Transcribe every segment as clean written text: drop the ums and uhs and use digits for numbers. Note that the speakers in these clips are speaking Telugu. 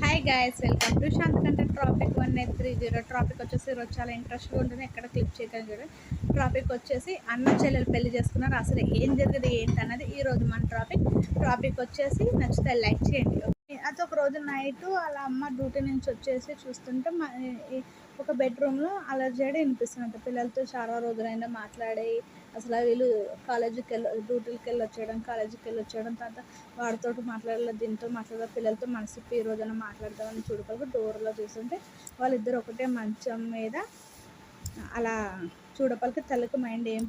హాయ్ గైస్, వెల్కమ్ టు శాంతకంట ట్రాఫిక్ 1830. ట్రాఫిక్ వచ్చేసి ఈరోజు చాలా ఇంట్రెస్ట్గా ఉంటుంది. ఎక్కడ క్లిక్ చేయగలను చూడండి. ట్రాఫిక్ వచ్చేసి అన్న చెల్లెలు పెళ్లి చేసుకున్నారు. అసలు ఏం జరిగింది ఏంటి అన్నది ఈరోజు మన టాపిక్ వచ్చేసి నచ్చితే లైక్ చేయండి. అది ఒక రోజు నైట్ వాళ్ళ అమ్మ డ్యూటీ నుంచి వచ్చేసి చూస్తుంటే ఒక బెడ్రూమ్లో అలర్జీ వినిపిస్తుందంట. పిల్లలతో చాలా రోజులైనా మాట్లాడి అసలు వీళ్ళు డ్యూటీకి వెళ్ళి వచ్చేయడం, కాలేజీకి వెళ్ళి వచ్చేయడం, తర్వాత వాడితో మాట్లాడలేదు, దీంతో మాట్లాడలేదు, పిల్లలతో మనసిప్పి ఈ రోజున మాట్లాడదామని చూడపలకు డోర్లో చూస్తుంటే వాళ్ళిద్దరు ఒకటే మంచం మీద అలా చూడపలికి తల్లికి మైండ్ ఏం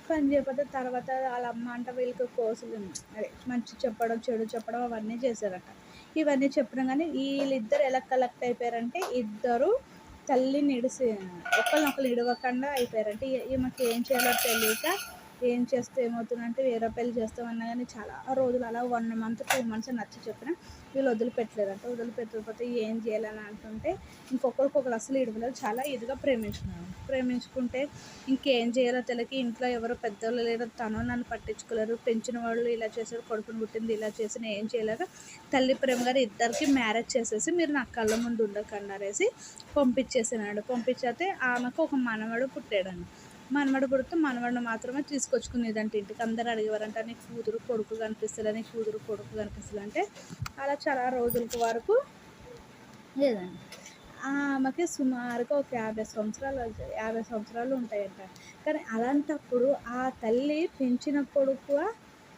పని చేయకపోతే తర్వాత వాళ్ళ అమ్మ అంట వీళ్ళకి కోర్సులు అదే మంచి చెప్పడం చెడు చెప్పడం అవన్నీ చేశారట. ఇవన్నీ చెప్పడం కానీ వీళ్ళిద్దరు ఎలా కలెక్ట్ అయిపోయారంటే ఇద్దరు తల్లిని ఒకరినొకరు ఇడవకుండా అయిపోయారంటే ఈమెకి ఏం చేయాలో తెలియక ఏం చేస్తే ఏమవుతుందంటే వేరే పెళ్లి చేస్తామన్నా కానీ చాలా రోజులు అలా 1 మంత్ 2 మంత్స్ నచ్చి చెప్పిన వీళ్ళు వదిలిపెట్టలేదంట. వదిలిపెట్టకపోతే ఏం చేయాలని అంటుంటే ఇంకొకరికొకరు అసలు ఇడవలేదు, చాలా ఇదిగా ప్రేమించుకుంటే ఇంకేం చేయాలో తెలియక ఇంట్లో ఎవరో పెద్దోళ్ళు లేరు, తను నన్ను పట్టించుకోలేరు, పెంచిన వాళ్ళు ఇలా చేశారు, కొడుకుని పుట్టింది ఇలా చేసిన ఏం చేయలేక తల్లి ప్రేమ గారు ఇద్దరికి మ్యారేజ్ చేసేసి మీరు నా కళ్ళ ముందు ఉండకండి అనేసి పంపించేస్తే ఆమెకు ఒక మనవడు పుట్టాడండి. మనవడు పుడితే మనవడిని మాత్రమే తీసుకొచ్చుకునేదంటే ఇంటికి అందరూ అడిగేవారంట, నీ కూతురు కొడుకు కనిపిస్తుంది, నీ కూతురు కొడుకు కనిపిస్తుంది అంటే అలా చాలా రోజుల వరకు లేదండి. ఆమెకి సుమారుగా ఒక 50 సంవత్సరాలు ఉంటాయంట. కానీ అలాంటప్పుడు ఆ తల్లి పెంచిన కొడుకు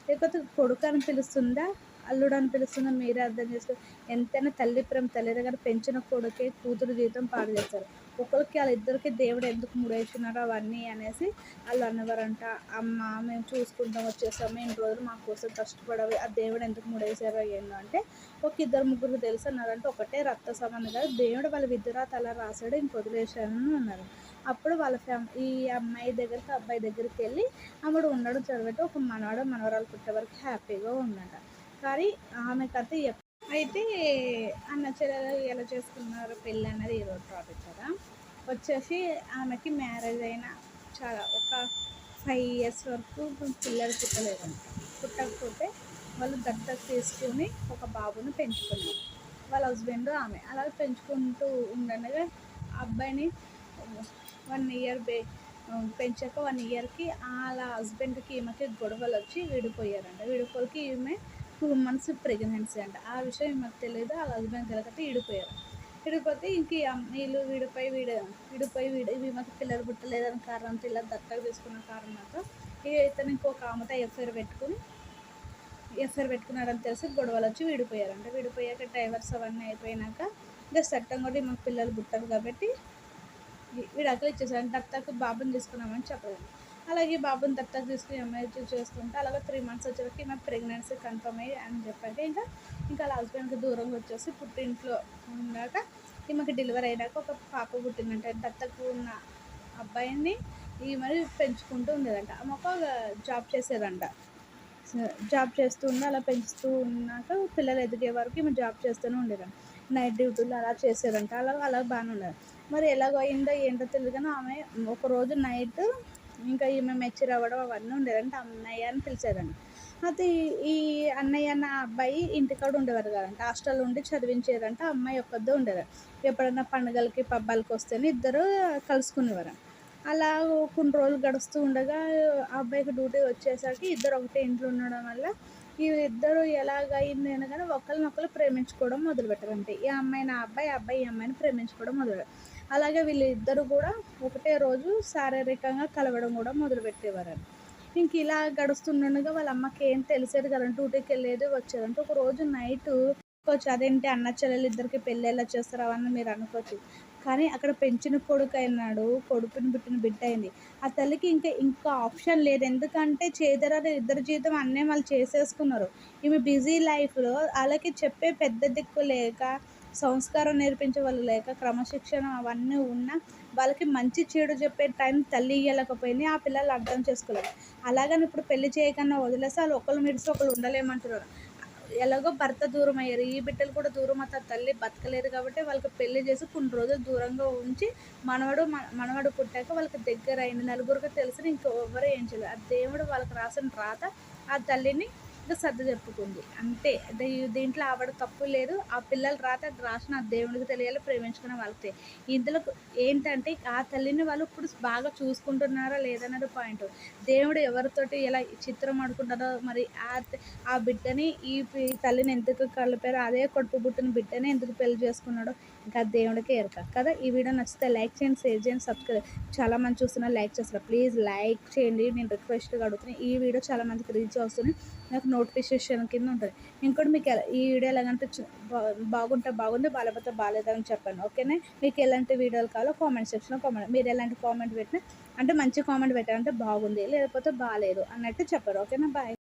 లేకపోతే కొడుకు అని పిలుస్తుందా, అల్లుడు అని పిలుస్తుందా, మీరే అర్థం చేసుకో. ఎంతైనా తల్లి ప్రేమ తల్లిదే, కానీ పెంచిన కొడుకే కూతురు జీవితం పాడు చేస్తారు. ఒకరికి వాళ్ళిద్దరికి దేవుడు ఎందుకు ముడేసినారో అవన్నీ అనేసి వాళ్ళు అనేవారంట. అమ్మ మేము చూసుకుంటాం వచ్చేసాము, ఇన్ని రోజులు మా కోసం కష్టపడవి, ఆ దేవుడు ఎందుకు ముడేసారో ఏందో అంటే ఒక 2 ముగ్గురు తెలుసు అన్నారంటే ఒకటే రక్త సంబంధం కాదు, దేవుడు వాళ్ళ విద్యురాత అలా రాశాడు ఇంక వదిలేశాను అన్నారు. అప్పుడు వాళ్ళ ఈ అమ్మాయి దగ్గరికి అబ్బాయి దగ్గరికి వెళ్ళి అమ్మడు ఉండడం చదివితే ఒక మనవాడు మనవరాలు పుట్టే వరకు హ్యాపీగా ఉందంట. కానీ ఆమెకైతే అయితే అన్న చెల్లెలు ఎలా చేసుకున్నారు పెళ్ళి అన్నది ఈరోజు టాపిక్ కదా. వచ్చేసి ఆమెకి మ్యారేజ్ అయిన చాలా ఒక 5 years వరకు పిల్లలు పుట్టలేదంట. పుట్టకపోతే వాళ్ళు దత్తత తీసుకుని ఒక బాబుని పెంచుకున్నారు. వాళ్ళ హస్బెండ్ ఆమె అలా పెంచుకుంటూ ఉండగా అబ్బాయిని 1 year పెంచాక 1 yearకి వాళ్ళ హస్బెండ్కి ఈమెకి గొడవలు వచ్చి విడిపోయారంట. విడిపోయి ఈమె 2 months ప్రెగ్నెన్సీ అంట. ఆ విషయం ఈమెకు తెలియదు, వాళ్ళ హస్బెండ్ తెలియకపోతే విడిపోతే ఇంక వీళ్ళు విడిపోయి ఈమెకి పిల్లలు పుట్టలేదని కారణంతో ఇలా దత్తత తీసుకున్న కారణంతో ఇతను ఇంకొక ఆమెతో ఎఫ్ఐఆర్ పెట్టుకున్నాడని తెలిసి గొడవలు వచ్చి విడిపోయాక డైవర్స్ అవన్నీ అయిపోయినాక ఇంకా చట్టం కూడా మాకు పిల్లలు పుట్టారు కాబట్టి విడాకులు ఇచ్చేసాడు. దత్తకు బాబుని తీసుకున్నామని చెప్పలేదు. అలాగే బాబుని దత్తకు తీసుకుని అమ్మాయి చేస్తుంటే అలాగే 3 months వచ్చేసరికి ఈమె ప్రెగ్నెన్సీ కన్ఫర్మ్ అయ్యి అని చెప్పాక ఇంకా వాళ్ళ హస్బెండ్కి దూరంగా వచ్చేసి పుట్టింట్లో ఉన్నాక ఈమెకి డెలివరీ అయినాక ఒక పాప పుట్టిందంటే దత్తకు ఉన్న అబ్బాయిని ఈమె పెంచుకుంటూ ఉండేదంట. ఆమె ఒక జాబ్ చేస్తుండే అలా పెంచుతూ ఉన్నాక పిల్లలు ఎదిగే వరకు ఈమె జాబ్ చేస్తూనే ఉండేదంట. నైట్ డ్యూటీలు అలా చేసేదంట. అలా బాగానే ఉండేది. మరి ఎలాగో అయిందో ఏంటో తెలియదు కానీ ఆమె ఒకరోజు నైట్ ఇంకా ఈమె మెచ్యూర్ అవ్వడం అవన్నీ ఉండేదంట. అన్నయ్య అని పిలిచేదంట. అయితే ఈ అన్నయ్య అన్న అబ్బాయి ఇంటికాడ ఉండేవారు కదంట, హాస్టల్ ఉండి చదివించేదంట. అమ్మాయి ఒక్కదే ఉండేది. ఎప్పుడైనా పండుగలకి పబ్బాలకి వస్తేనే ఇద్దరు కలుసుకునేవారు. అలా కొన్ని రోజులు గడుస్తూ ఉండగా ఆ అబ్బాయికి డ్యూటీ వచ్చేసరికి ఇద్దరు ఒకటే ఇంట్లో ఉండడం వల్ల ఈ ఇద్దరు ఎలాగైంది అనగానే ఒకరినొకరు ప్రేమించుకోవడం మొదలుపెట్టారంటే ఈ అమ్మాయిని ఆ అబ్బాయి ఈ అమ్మాయిని ప్రేమించుకోవడం మొదలుపెట్టారు. అలాగే వీళ్ళిద్దరు కూడా ఒకటే రోజు శారీరకంగా కలవడం కూడా మొదలుపెట్టేవారు. ఇంక ఇలా గడుస్తుండగా వాళ్ళ అమ్మకి ఏం తెలిసేది కదా, డ్యూటీకి వెళ్ళేది వచ్చేదంటే ఒక రోజు నైట్ అనుకోవచ్చు అదేంటి అన్న చెల్లెలు ఇద్దరికి పెళ్ళి ఎలా చేస్తారు అవన్నీ మీరు అనుకోవచ్చు. కానీ అక్కడ పెంచిన కొడుకు అయినాడు, కొడుకుని పుట్టిన బిడ్డ అయింది. ఆ తల్లికి ఇంకా ఆప్షన్ లేదు. ఎందుకంటే చేదరాని ఇద్దరి జీవితం అన్నీ వాళ్ళు చేసేసుకున్నారు. ఈమె బిజీ లైఫ్లో వాళ్ళకి చెప్పే పెద్ద దిక్కు లేక, సంస్కారం నేర్పించే వాళ్ళు లేక, క్రమశిక్షణ అవన్నీ ఉన్నా వాళ్ళకి మంచి చెడు చెప్పే టైం తల్లి ఇవ్వలేకపోయింది. ఆ పిల్లలు అర్థం చేసుకోలేదు. అలాగని ఇప్పుడు పెళ్లి చేయకుండా వదిలేస్తే వాళ్ళు ఒకళ్ళు మిడిసి ఒకళ్ళు ఉండలేమంటున్నారు. ఎలాగో భర్త దూరం అయ్యారు, ఈ బిడ్డలు కూడా దూరం అవుతారు, తల్లి బతకలేరు కాబట్టి వాళ్ళకి పెళ్లి చేసి కొన్ని రోజులు దూరంగా ఉంచి మనవడు పుట్టాక వాళ్ళకి దగ్గర అయింది. నలుగురికి తెలిసిన ఇంకెవరు ఏం చేయలేదు. ఆ దేవుడు వాళ్ళకి రాసిన రాత ఆ తల్లిని ఇంకా సర్ది చెప్పుకుంది అంతే. దీంట్లో ఆవిడ తప్పు లేదు. ఆ పిల్లలు రాత అది రాసిన ఆ దేవుడికి తెలియాలి, ప్రేమించుకునే వాళ్ళకి. ఇందులో ఏంటంటే ఆ తల్లిని వాళ్ళు ఇప్పుడు బాగా చూసుకుంటున్నారా లేదన్నది పాయింట్. దేవుడు ఎవరితోటి ఎలా చిత్రం ఆడుకుంటారో మరి ఆ బిడ్డని ఈ తల్లిని ఎందుకు కలిపారో, అదే కడుపు పుట్టిన బిడ్డని ఎందుకు పెళ్లి చేసుకున్నాడో ఇంకా దేవుడికే ఎరక కదా. ఈ వీడియో నచ్చితే లైక్ చేయండి, షేర్ చేయండి, సబ్స్క్రైబ్. చాలా మంది చూస్తున్నారు, లైక్ చేస్తారు. ప్లీజ్ లైక్ చేయండి, నేను రిక్వెస్ట్గా అడుగుతున్నాను. ఈ వీడియో చాలా మందికి రీచ్ వస్తుంది, నాకు నోటిఫికేషన్ కింద ఉంటుంది. ఇంకోటి మీకు ఈ వీడియో ఎలాగంటే బాగుంటే బాగుంది, బాగాలేకపోతే బాగాలేదని చెప్పండి. ఓకేనా. మీకు ఎలాంటి వీడియోలు కావాలో కామెంట్ సెక్షన్లో కామెంట్, మీరు ఎలాంటి కామెంట్ పెట్టినా అంటే మంచి కామెంట్ పెట్టారంటే బాగుంది, లేకపోతే బాగాలేదు అన్నట్టు చెప్పారు. ఓకేనా. బాయ్.